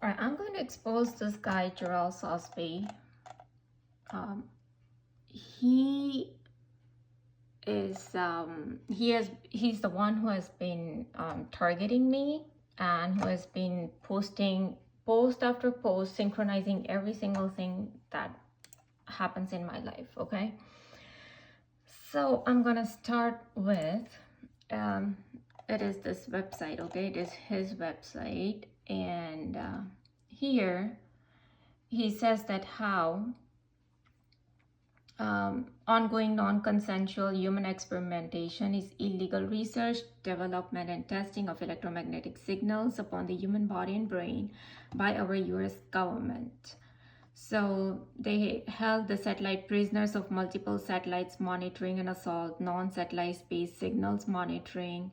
All right, I'm going to expose this guy, Jarrell Sosby. He is he's the one who has been targeting me, and who has been posting post after post, synchronizing every single thing that happens in my life. Okay, so I'm gonna start with it is this website. Okay, it is his website, and here he says that how ongoing non-consensual human experimentation is illegal research, development, and testing of electromagnetic signals upon the human body and brain by our US government. So they held the satellite prisoners of multiple satellites monitoring and assault, non-satellite space signals monitoring.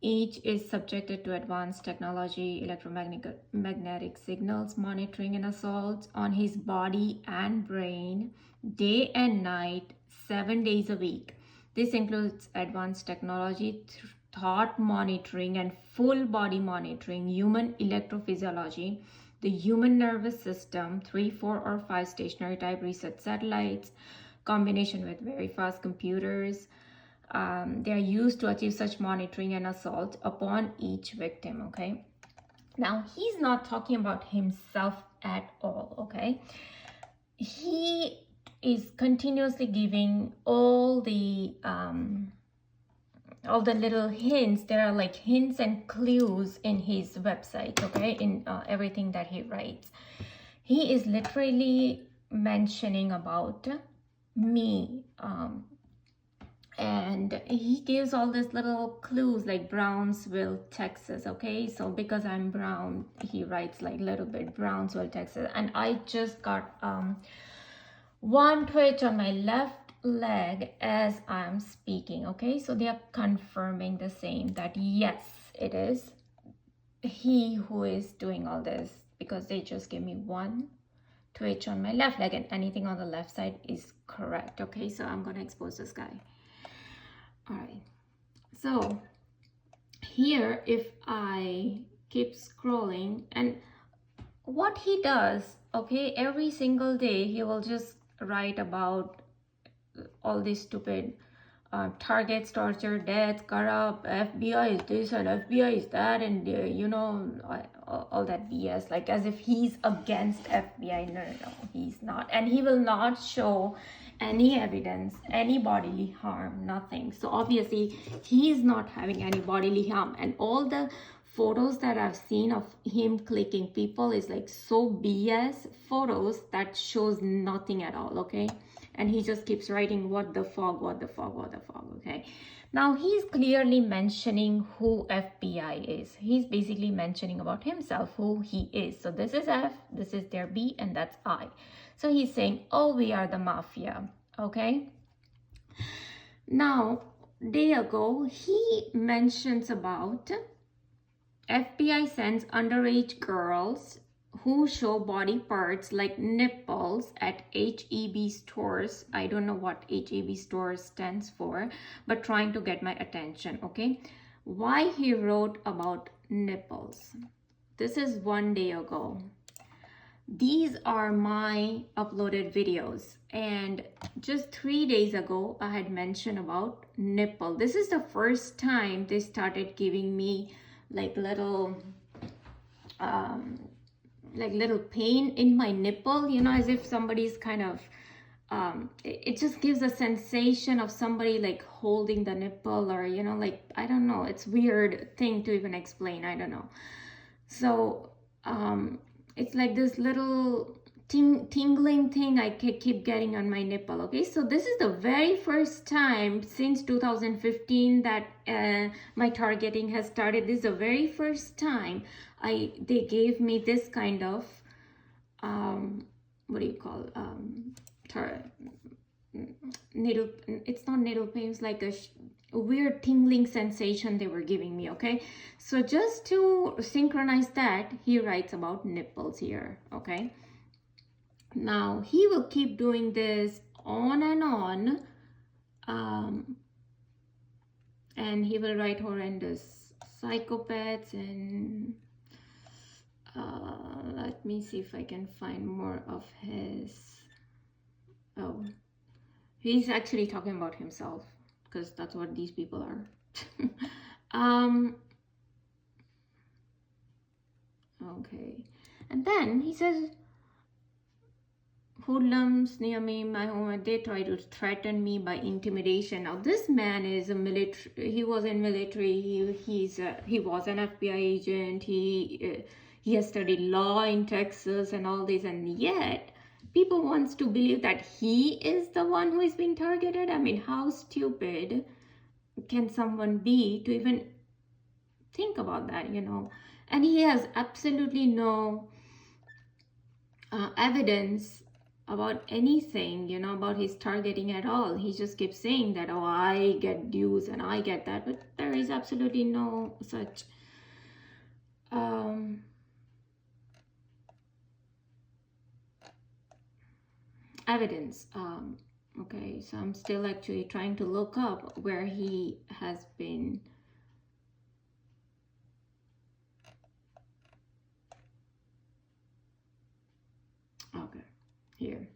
Each is subjected to advanced technology, electromagnetic signals monitoring and assault on his body and brain, day and night, 7 days a week. This includes advanced technology, thought monitoring, and full body monitoring, human electrophysiology, the human nervous system, 3, 4, or 5 stationary type research satellites, combination with very fast computers. They are used to achieve such monitoring and assault upon each victim. Okay, now he's not talking about himself at all. Okay, he is continuously giving all the little hints. There are like hints and clues in his website. Okay, in everything that he writes, he is literally mentioning about me. And he gives all these little clues like Brownsville, Texas. Okay, so because I'm brown, he writes like little bit Brownsville, Texas. And I just got one twitch on my left leg as I'm speaking. Okay, so they are confirming the same, that yes, it is he who is doing all this, because they just gave me one twitch on my left leg, and anything on the left side is correct. Okay, so I'm gonna expose this guy. All right, so here, if I keep scrolling, and what he does, okay, every single day he will just write about all these stupid targets, torture, death, corrupt, FBI is this and FBI is that, and all that BS, like as if he's against FBI. No, he's not, and he will not show any evidence, any bodily harm, nothing. So obviously he's not having any bodily harm, and all the photos that I've seen of him clicking people is like so BS photos that shows nothing at all. Okay, and he just keeps writing what the fog, what the fog, what the fog. Okay, now he's clearly mentioning who FBI is. He's basically mentioning about himself, who he is. So this is F, this is their B, and that's I. So he's saying, oh, we are the mafia. Okay, now day ago he mentions about FBI sends underage girls who show body parts like nipples at HEB stores. I don't know what HEB stores stands for, but trying to get my attention. Okay, why he wrote about nipples? This is one day ago. These are my uploaded videos, and just 3 days ago I had mentioned about nipple. This is the first time they started giving me like little pain in my nipple, as if somebody's kind of it just gives a sensation of somebody like holding the nipple, or like, I don't know, it's weird thing to even explain, I don't know. So it's like this little tingling thing I keep getting on my nipple. Okay, so this is the very first time since 2015 that my targeting has started. This is the very first time they gave me this kind of what do you call needle, it's not needle pain, it's like a weird tingling sensation they were giving me. Okay, so just to synchronize that, he writes about nipples here. Okay, now he will keep doing this on and on, and he will write horrendous psychopaths and Let me see if I can find more of his. Oh, he's actually talking about himself, because that's what these people are. Okay, and then he says, hoodlums near me, my home, and they try to threaten me by intimidation. Now this man is a military. He was in military. He was an FBI agent. He has studied law in Texas and all this, and yet people wants to believe that he is the one who is being targeted. I mean, how stupid can someone be to even think about that, you know? And he has absolutely no evidence about anything, you know, about his targeting at all. He just keeps saying that, oh, I get dues and I get that, but there is absolutely no such evidence. Okay, so I'm still actually trying to look up where he has been. Okay, here.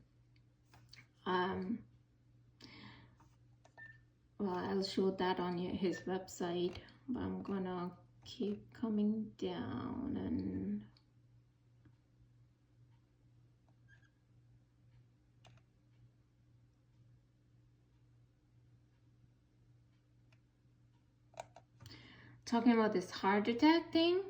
Well, I'll show that on his website, but I'm gonna keep coming down and talking about this heart attack thing.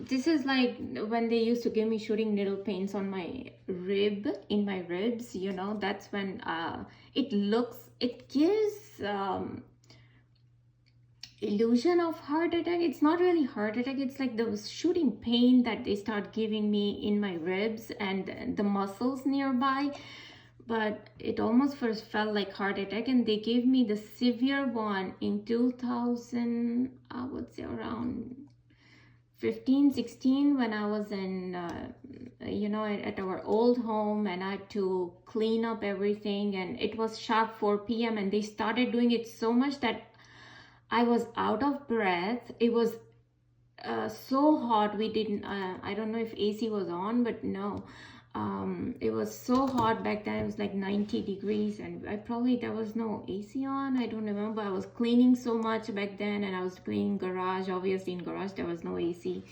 This is like when they used to give me shooting needle pains on my in my ribs, you know. That's when it gives illusion of heart attack. It's not really heart attack. It's like the shooting pain that they start giving me in my ribs and the muscles nearby. But it almost first felt like heart attack, and they gave me the severe one in 2000, I would say around 15, 16, when I was in, you know, at our old home, and I had to clean up everything, and it was sharp 4 p.m. and they started doing it so much that I was out of breath. It was so hot. We didn't, I don't know if AC was on, but no. It was so hot back then. It was like 90 degrees, and there was no AC on. I don't remember. I was cleaning so much back then, and I was cleaning garage. Obviously in garage there was no AC,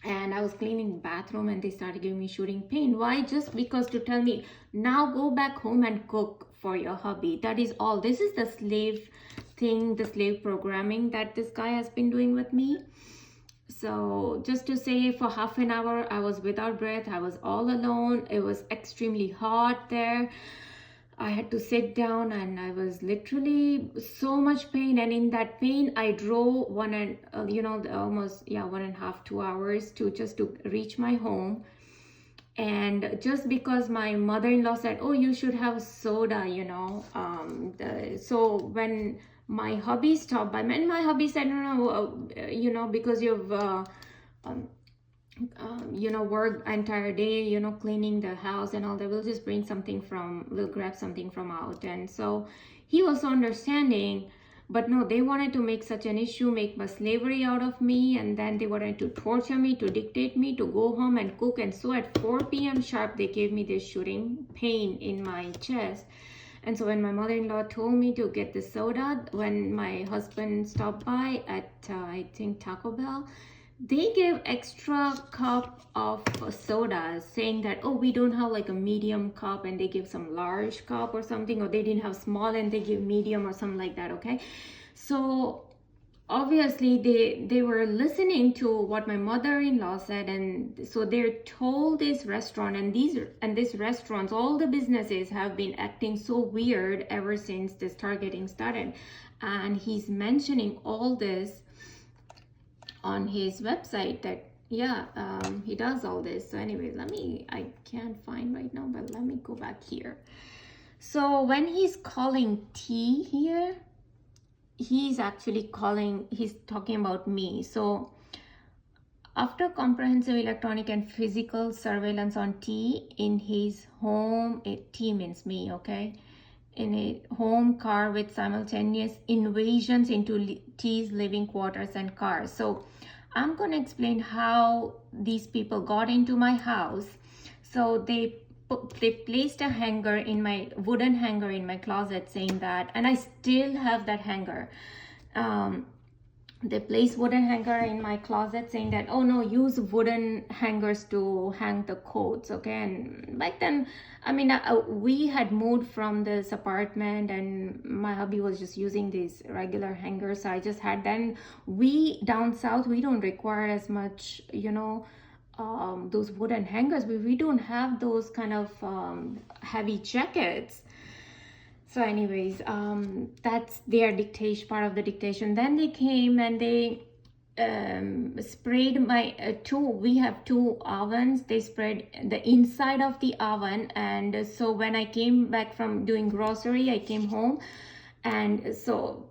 and I was cleaning bathroom, and they started giving me shooting pain. Why? Just because to tell me, now go back home and cook for your hubby. That is all. This is the slave thing, the slave programming that this guy has been doing with me. So just to say, for half an hour I was without breath. I was all alone. It was extremely hot there. I had to sit down, and I was literally so much pain. And in that pain, I drove almost 1.5 2 hours to reach my home. And just because my mother-in-law said, oh, you should have soda, you know, so when my hubby stopped by, and my hubby said, no, you know, because you've you know, worked entire day, you know, cleaning the house and all that, we'll grab something from out. And so he was understanding. But no, they wanted to make such an issue, make my slavery out of me, and then they wanted to torture me, to dictate me, to go home and cook. And so at 4 p.m. sharp, they gave me this shooting pain in my chest. And so when my mother-in-law told me to get the soda, when my husband stopped by at, I think, Taco Bell, they gave extra cup of soda, saying that, oh, we don't have like a medium cup, and they give some large cup or something, or they didn't have small and they give medium or something like that. Okay, so obviously they were listening to what my mother-in-law said, and so they told this restaurant, and these restaurants, all the businesses have been acting so weird ever since this targeting started. And he's mentioning all this on his website, that he does all this. So anyways, I can't find right now, but let me go back here. So when he's calling T here, he's talking about me. So after comprehensive electronic and physical surveillance on T in his home, T means me, okay, in a home, car, with simultaneous invasions into T's living quarters and cars. So I'm going to explain how these people got into my house. So they placed a hanger in my wooden hanger in my closet saying that, and I still have that hanger. They placed wooden hanger in my closet saying that, oh no, use wooden hangers to hang the coats, okay? And back then, I mean, we had moved from this apartment and my hubby was just using these regular hangers, so I just had them. We down south, we don't require as much, you know, those wooden hangers, but we don't have those kind of heavy jackets. So anyways, that's their dictation, part of the dictation. Then they came and they sprayed my we have two ovens. They sprayed the inside of the oven. And so when I came back from doing grocery, I came home, and so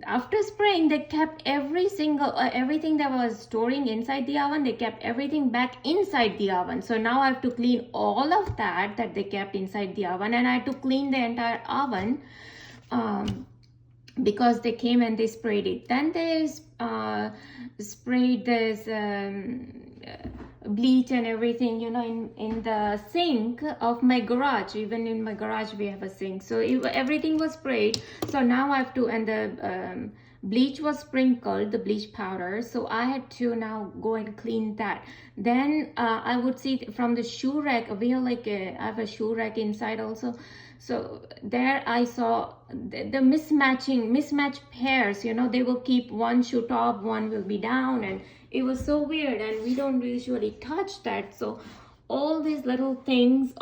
after spraying, they kept every single everything that was storing inside the oven, they kept everything back inside the oven. So now I have to clean all of that they kept inside the oven, and I had to clean the entire oven because they came and they sprayed it. Then they sprayed this bleach and everything, you know, in the sink of my garage. Even in my garage we have a sink, so everything was sprayed. So now I have to, and the bleach was sprinkled, the bleach powder, so I had to now go and clean that. Then I would see from the shoe rack, we have like I have a shoe rack inside also. So there I saw the mismatched pairs, you know, they will keep one shoe top, one will be down, and it was so weird, and we don't usually touch that. So all these little things,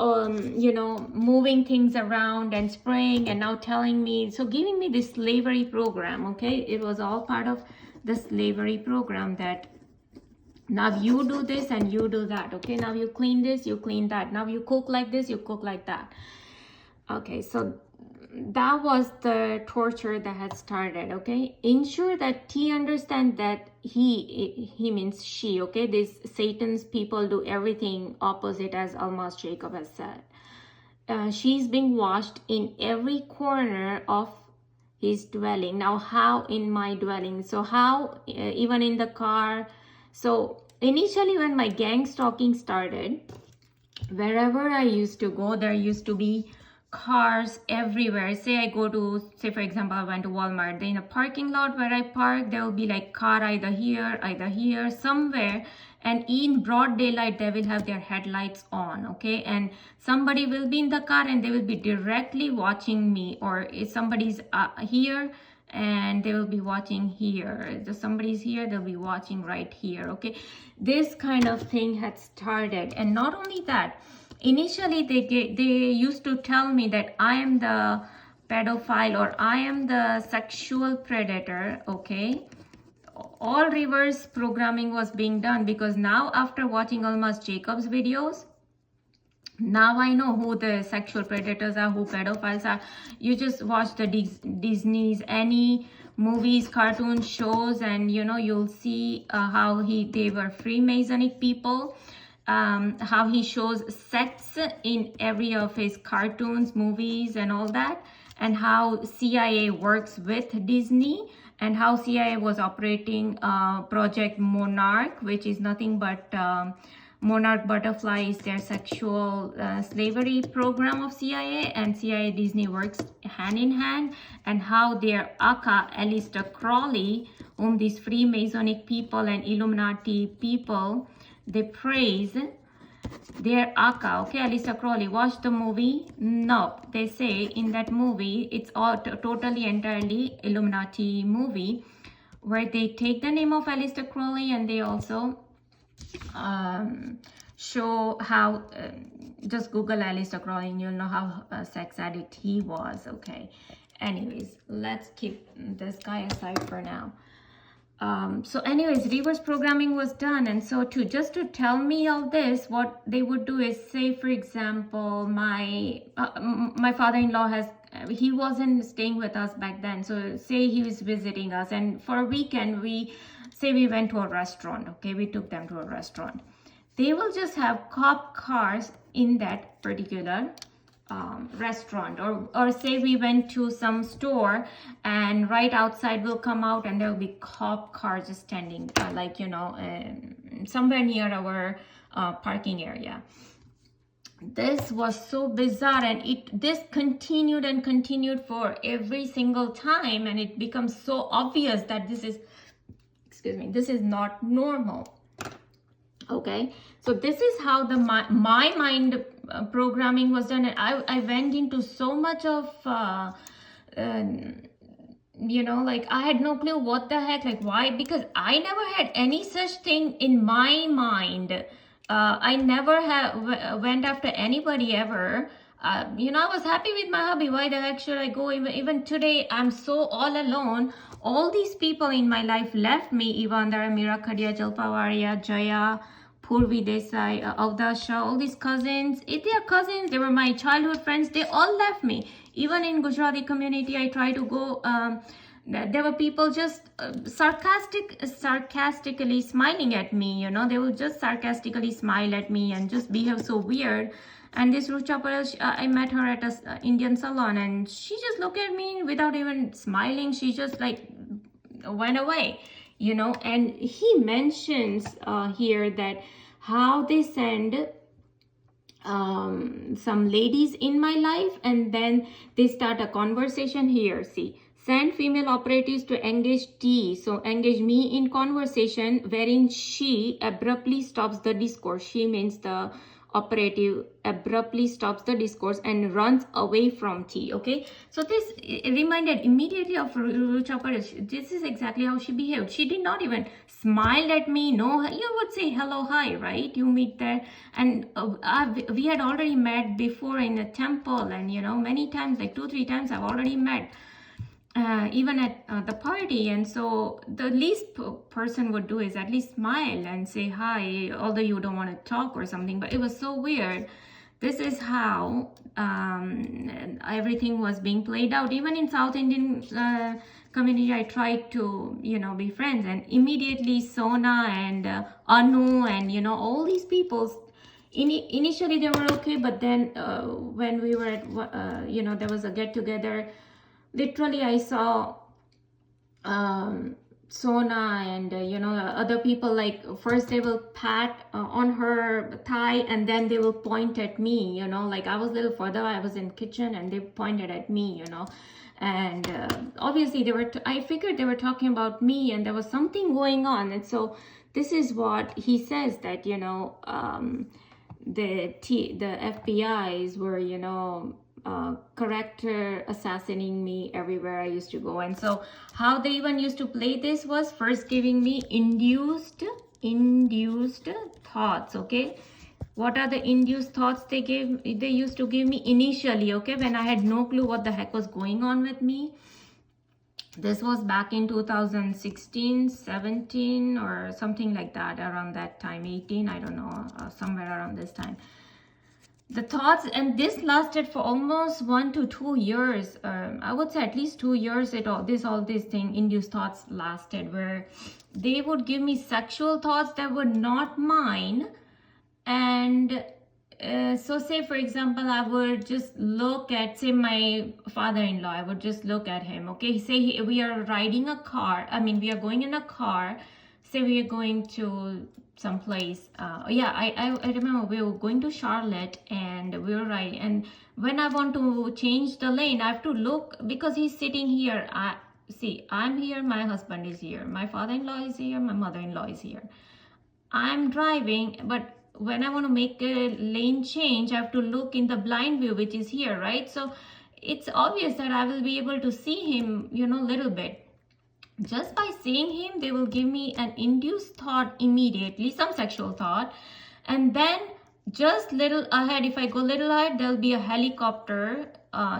you know, moving things around and spraying, and now telling me, so giving me this slavery program, okay? It was all part of the slavery program that now you do this and you do that, okay? Now you clean this, you clean that. Now you cook like this, you cook like that. Okay, so that was the torture that had started, okay? Ensure that he understands that he means she, okay? These Satan's people do everything opposite, as Almas Jacob has said. She's being washed in every corner of his dwelling. Now, how in my dwelling? So how even in the car? So initially when my gang stalking started, wherever I used to go, there used to be cars everywhere. Say I go to, say for example, I went to Walmart, then in a parking lot where I park, there will be like car either here, somewhere, and in broad daylight they will have their headlights on, okay? And somebody will be in the car and they will be directly watching me, or if somebody's here and they will be watching here, if somebody's here, they'll be watching right here, okay? This kind of thing had started. And not only that, initially they used to tell me that I am the pedophile or I am the sexual predator, okay? All reverse programming was being done, because now after watching Almas Jacob's videos, now I know who the sexual predators are, who pedophiles are. You just watch the Disney's any movies, cartoon shows, and you know, you'll see how they were Freemasonic people. How he shows sex in every of his cartoons, movies, and all that, and how CIA works with Disney, and how CIA was operating Project Monarch, which is nothing but Monarch Butterfly is their sexual slavery program of CIA, and CIA Disney works hand in hand, and how their Aka, Aleister Crowley, whom these Freemasonic people and Illuminati people, they praise their Aka, okay? Aleister Crowley, watch the movie. No, they say in that movie, it's all totally, entirely Illuminati movie, where they take the name of Aleister Crowley and they also show how, just Google Aleister Crowley and you'll know how sex addict he was, okay? Anyways, let's keep this guy aside for now. So anyways, reverse programming was done, and so just to tell me all this, what they would do is, say for example, my father-in-law he wasn't staying with us back then, so say he was visiting us, and for a weekend we went to a restaurant, okay? We took them to a restaurant. They will just have cop cars in that particular restaurant, or say we went to some store, and right outside we'll come out and there will be cop cars just standing like, you know, somewhere near our parking area. This was so bizarre, and this continued and continued for every single time, and it becomes so obvious that this is, excuse me, this is not normal. Okay, so this is how the my mind programming was done, and I went into so much of you know, like I had no clue what the heck, like why, because I never had any such thing in my mind. I never went after anybody ever. You know, I was happy with my hobby. Why the heck should I go? Even today, I'm so all alone. All these people in my life left me. Ivandara, Mira, Khadia, Jalpawaria, Jaya, Purvi Desai, Avdasha, all these cousins. If they are cousins, they were my childhood friends. They all left me. Even in Gujarati community, I try to go. There were people just sarcastically smiling at me, you know. They would just sarcastically smile at me and just behave so weird. And this Rucha Patel, I met her at a Indian salon, and she just looked at me without even smiling. She just like went away, you know. And he mentions here that how they send some ladies in my life, and then they start a conversation here. See, send female operatives to engage T, so engage me in conversation wherein she abruptly stops the discourse. She means the operative abruptly stops the discourse and runs away from T. Okay, so this reminded immediately of Rucha Patel. This is exactly how she behaved. She did not even smile at me. No, you would say hello, hi, right? You meet there, and we had already met before in a temple, and you know, many times, like 2-3 times I've already met. Even at the party, and so the least person would do is at least smile and say hi, although you don't want to talk or something. But it was so weird. This is how everything was being played out. Even in South Indian community, I tried to, you know, be friends, and immediately Sona and Anu and, you know, all these people, initially they were okay, but then when we were at you know, there was a get together. Literally, I saw Sona and you know, other people, like first they will pat on her thigh, and then they will point at me, you know, like I was a little further, I was in kitchen, and they pointed at me, you know. And obviously they were I figured they were talking about me, and there was something going on. And so this is what he says, that, you know, the FBI's were, you know, character assassinating me everywhere I used to go. And so how they even used to play this was first giving me induced thoughts. Okay, what are the induced thoughts they used to give me initially, okay, when I had no clue what the heck was going on with me. This was back in 2016, 17 or something like that, around that time, 18, I don't know, somewhere around this time. The thoughts, and this lasted for almost 1 to 2 years. I would say at least 2 years. This thing, induced thoughts, lasted, where they would give me sexual thoughts that were not mine. And so say, for example, I would just look at, say, my father-in-law. I would just look at him. Okay, say we are riding a car. I mean, we are going in a car. Say we are going to some place. Yeah, I remember we were going to Charlotte, and we were riding, and when I want to change the lane, I have to look, because he's sitting here. I'm here, my husband is here, my father-in-law is here, my mother-in-law is here. I'm driving, but when I want to make a lane change, I have to look in the blind view, which is here, right? So it's obvious that I will be able to see him, you know, little bit. Just by seeing him, they will give me an induced thought immediately, some sexual thought. And then just little ahead, if I go little ahead, there'll be a helicopter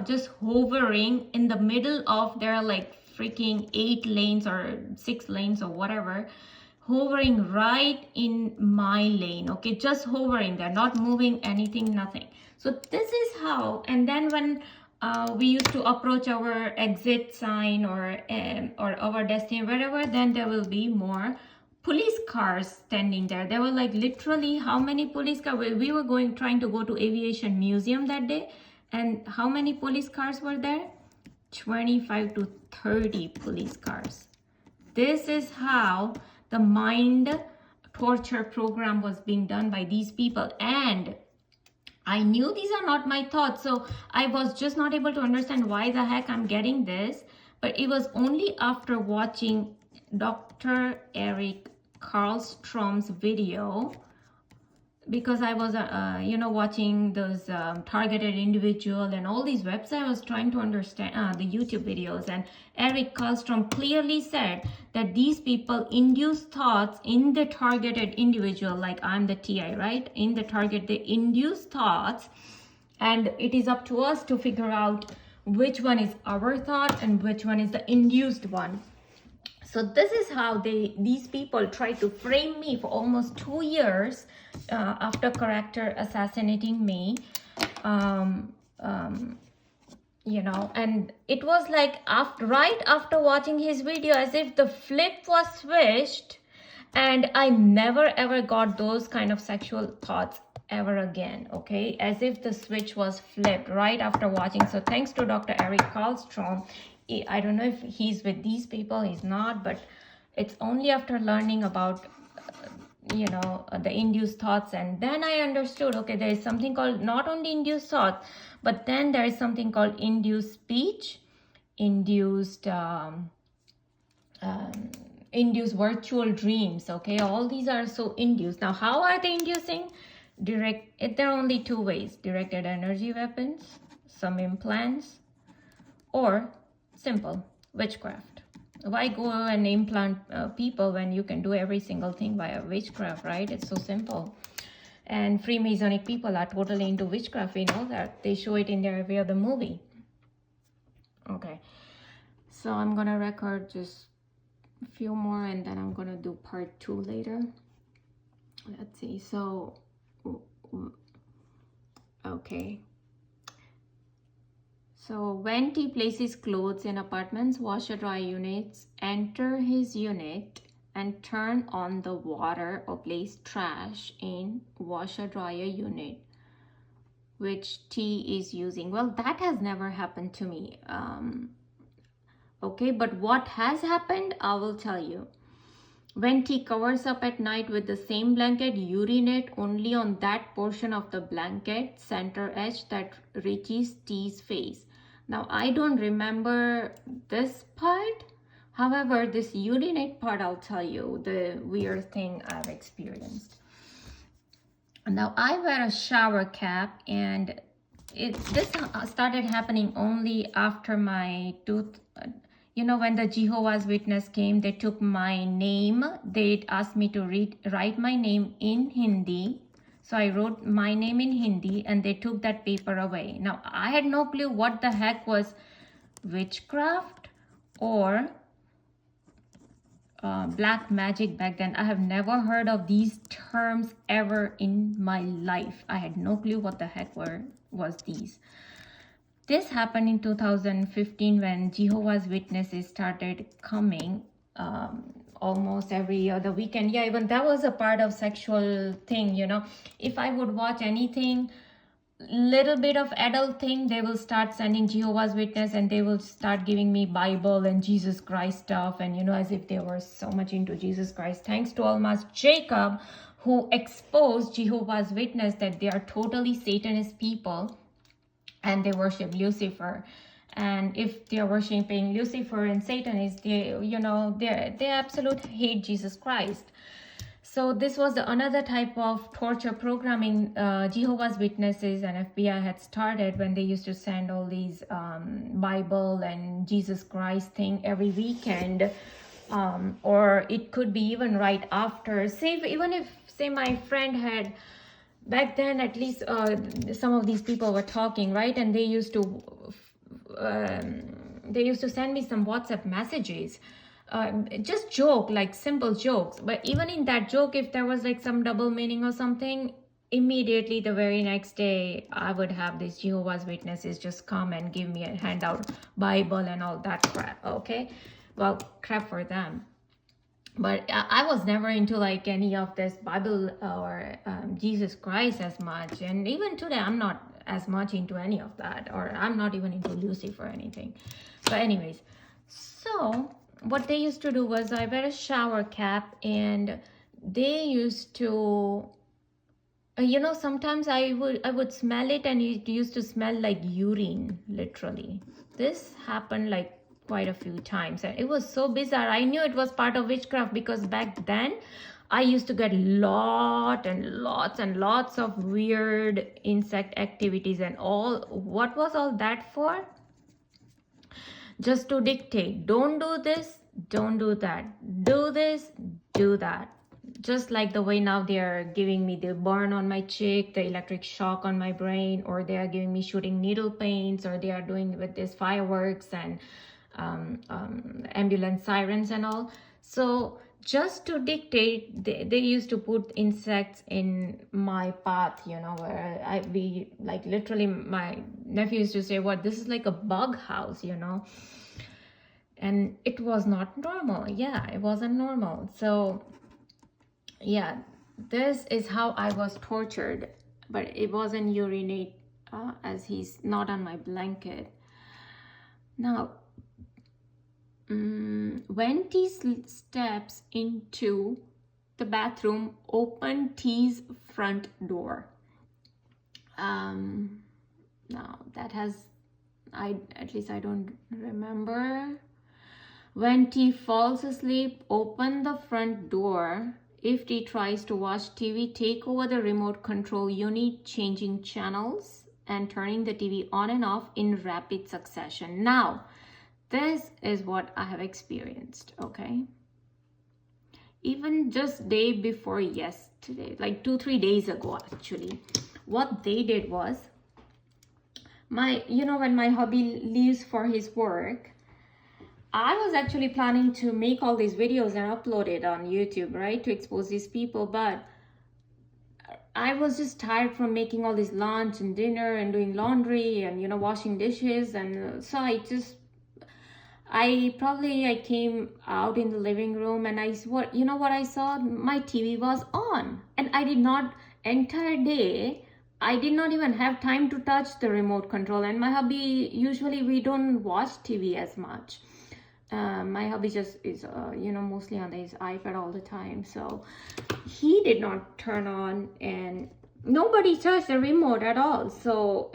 just hovering in the middle of their like freaking 8 lanes or 6 lanes or whatever, hovering right in my lane. Okay, just hovering there, not moving anything, nothing. So this is how. And then when we used to approach our exit sign or our destination, wherever, then there will be more police cars standing there. There were like literally how many police cars? We were trying to go to aviation museum that day. And how many police cars were there? 25 to 30 police cars. This is how the mind torture program was being done by these people. And I knew these are not my thoughts, so I was just not able to understand why the heck I'm getting this. But it was only after watching Dr. Eric Karlstrom's video, because I was, watching those targeted individual and all these websites. I was trying to understand the YouTube videos, and Eric Karlstrom clearly said that these people induce thoughts in the targeted individual, like I'm the TI, right? In the target, they induce thoughts, and it is up to us to figure out which one is our thought and which one is the induced one. So this is how these people tried to frame me for almost 2 years after character assassinating me. And it was like right after watching his video, as if the flip was switched, and I never ever got those kind of sexual thoughts ever again. Okay, as if the switch was flipped right after watching. So thanks to Dr. Eric Karlstrom. I don't know if he's with these people, he's not, but it's only after learning about, the induced thoughts. And then I understood, okay, there is something called not only induced thoughts, but then there is something called induced speech, induced virtual dreams. Okay, all these are so induced. Now, how are they inducing? There are only 2 ways: directed energy weapons, some implants, or simple witchcraft. Why go and implant people when you can do every single thing via witchcraft, right? It's so simple. And Freemasonic people are totally into witchcraft. We know that. They show it in their every other movie. Okay, so I'm gonna record just a few more, and then I'm gonna do part 2 later. Let's see. So okay, so when he places clothes in apartments, washer dryer units, enter his unit and turn on the water, or place trash in washer dryer unit which T is using. Well, that has never happened to me. Okay, but what has happened, I will tell you. When T covers up at night with the same blanket, urinate only on that portion of the blanket center edge that reaches T's face. Now, I don't remember this part. However, this urinate part, I'll tell you the weird thing I've experienced. Now, I wear a shower cap, and this started happening only after my tooth. When the Jehovah's Witness came, they took my name. They asked me to write my name in Hindi. So I wrote my name in Hindi, and they took that paper away. Now, I had no clue what the heck was witchcraft or black magic back then. I have never heard of these terms ever in my life. I had no clue what the heck was these. This happened in 2015 when Jehovah's Witnesses started coming almost every other weekend. Yeah, even that was a part of sexual thing, If I would watch anything, little bit of adult thing, they will start sending Jehovah's Witness, and they will start giving me Bible and Jesus Christ stuff, and as if they were so much into Jesus Christ. Thanks to Almas Jacob, who exposed Jehovah's Witness that they are totally Satanist people and they worship Lucifer. And if they are worshiping Lucifer and Satanists, they absolutely hate Jesus Christ. So this was another type of torture programming Jehovah's Witnesses and FBI had started when they used to send all these Bible and Jesus Christ thing every weekend. Or it could be even right after. Even if my friend had, back then at least some of these people were talking, right? And they used to send me some WhatsApp messages. Just joke, like simple jokes. But even in that joke, if there was like some double meaning or something, immediately the very next day, I would have these Jehovah's Witnesses just come and give me a handout Bible and all that crap. Okay, well, crap for them. but I was never into like any of this Bible or Jesus Christ as much, and even today I'm not as much into any of that, or I'm not even into Lucifer or anything. But anyways, so what they used to do was I wear a shower cap, and they used to you know, sometimes I would smell it, and it used to smell like urine, literally. This happened like quite a few times, and it was so bizarre. I knew it was part of witchcraft because back then I used to get lots and lots of weird insect activities and all. What was all that for? Just to dictate, don't do this, don't do that, do this, do that. Just like the way now they are giving me the burn on my cheek, the electric shock on my brain, or they are giving me shooting needle pains, or they are doing with this fireworks and ambulance sirens and all. So just to dictate, they used to put insects in my path, you know, where we like literally, my nephew used to say, what, this is like a bug house, you know. And it was not normal. Yeah, it wasn't normal. So yeah, this is how I was tortured, but it wasn't urinate as he's not on my blanket. Now, when T steps into the bathroom, open T's front door. Now that has, at least I don't remember. When T falls asleep, open the front door. If T tries to watch TV, take over the remote control unit, changing channels and turning the TV on and off in rapid succession. Now, this is what I have experienced, okay? Even just day before yesterday, like 2-3 days ago actually, what they did was, when my hubby leaves for his work, I was actually planning to make all these videos and upload it on YouTube, right, to expose these people, but I was just tired from making all this lunch and dinner and doing laundry and, you know, washing dishes, and so I came out in the living room, and you know what I saw? My TV was on, and I did not, entire day, I did not even have time to touch the remote control. And my hubby, usually we don't watch TV as much. My hubby just is, mostly on his iPad all the time. So he did not turn on, and nobody touched the remote at all. So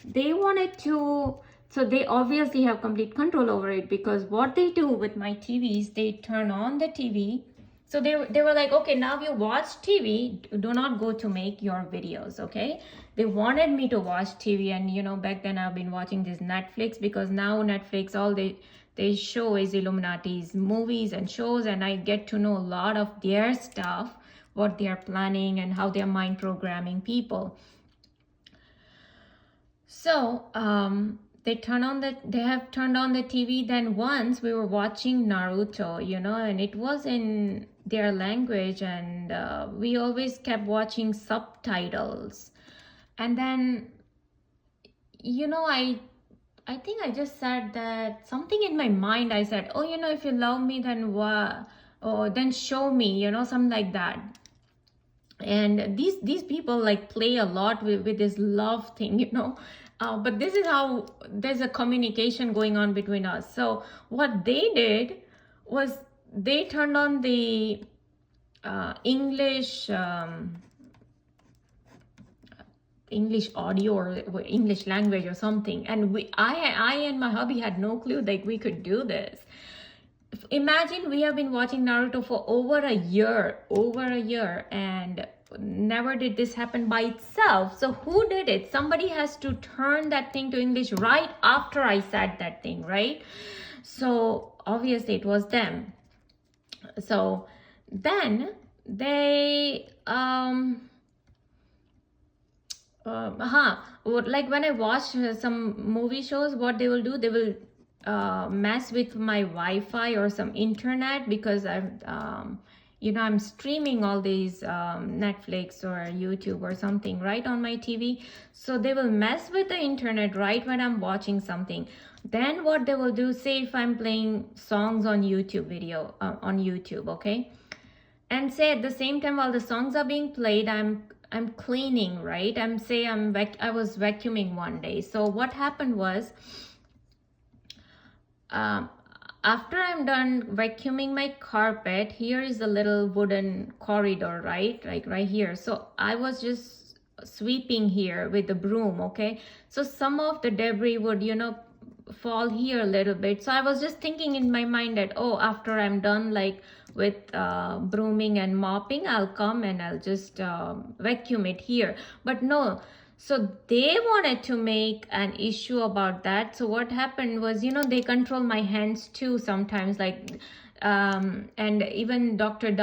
they wanted to, so they obviously have complete control over it, because what they do with my TVs, they turn on the TV. So they were like, okay, now you watch TV, do not go to make your videos, okay? They wanted me to watch TV, and, you know, back then I've been watching this Netflix, because now Netflix, all they show is Illuminati's movies and shows, and I get to know a lot of their stuff, what they are planning and how they are mind programming people. So they have turned on the TV. Then once we were watching Naruto, you know, and it was in their language, and we always kept watching subtitles. And then, you know, I think I just said that something in my mind. I said, oh, you know, if you love me, then what? Oh, then show me, you know, something like that. And these people like play a lot with this love thing, you know. But this is how there's a communication going on between us. So what they did was they turned on the English audio or English language or something, and I and my hubby had no clue like we could do this. Imagine, we have been watching Naruto for over a year, and never did this happen by itself. So who did it? Somebody has to turn that thing to English right after I said that thing, right? So obviously it was them. So then they like when I watch some movie shows, what they will do, they will mess with my Wi-Fi or some internet, because I'm you know, I'm streaming all these Netflix or YouTube or something right on my TV. So they will mess with the internet right when I'm watching something. Then what they will do, say if I'm playing songs on YouTube video, on YouTube, okay? And say at the same time while the songs are being played, I'm cleaning, right? I was vacuuming one day. So what happened was, after I'm done vacuuming my carpet, here is a little wooden corridor, right? Like right here. So I was just sweeping here with the broom, okay? So some of the debris would, you know, fall here a little bit. So I was just thinking in my mind that, oh, after I'm done like with brooming and mopping, I'll come and I'll just vacuum it here. But no. So they wanted to make an issue about that. So what happened was, you know, they control my hands too sometimes, like, and even Robert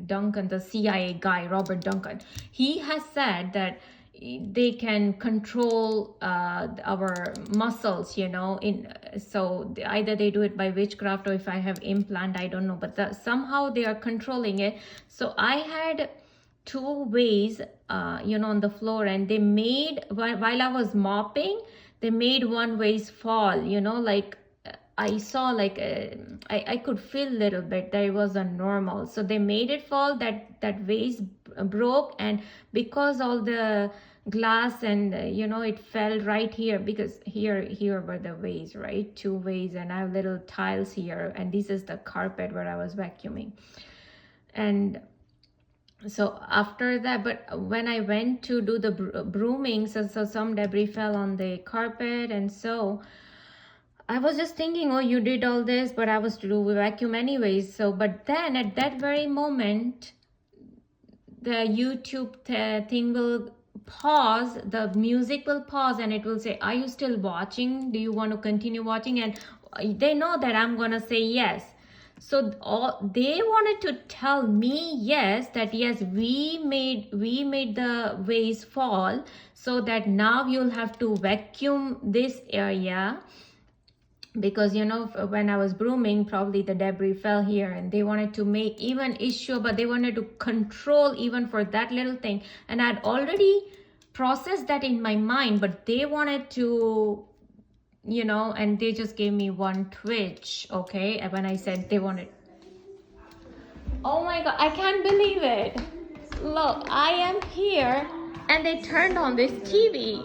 Duncan, the CIA guy, Robert Duncan, he has said that they can control our muscles, you know, so either they do it by witchcraft or if I have implant, I don't know, but somehow they are controlling it. So I had 2 ways, you know, on the floor, and they made, while I was mopping, they made one vase fall, you know, like I saw like I could feel a little bit that it wasn't normal. So they made it fall, that vase broke, and because all the glass and you know, it fell right here, because here were the vase, right? 2 vase, and I have little tiles here, and this is the carpet where I was vacuuming. And so after that, but when I went to do the brooming, so some debris fell on the carpet, and so I was just thinking, oh, you did all this, but I was to do vacuum anyways. So, but then at that very moment, the YouTube thing will pause, the music will pause, and it will say, are you still watching? Do you want to continue watching? And they know that I'm gonna say yes. So they wanted to tell me yes, that yes, we made the vase fall, so that now you'll have to vacuum this area, because you know, when I was brooming, probably the debris fell here, and they wanted to make even issue, but they wanted to control even for that little thing. And I'd already processed that in my mind, but they wanted to, you know, and they just gave me one twitch, okay? And when I said they wanted, oh my god, I can't believe it. Look, I am here and they turned on this TV.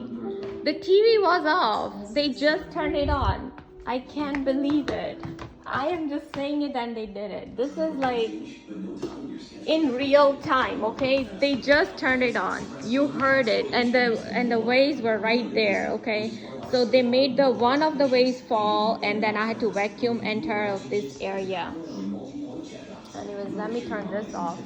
The TV was off. They just turned it on. I can't believe it. I am just saying it and they did it. This is like in real time, okay? They just turned it on. You heard it, and the waves were right there, okay? So they made the one of the waves fall, and then I had to vacuum entire of this area. Anyways, let me turn this off.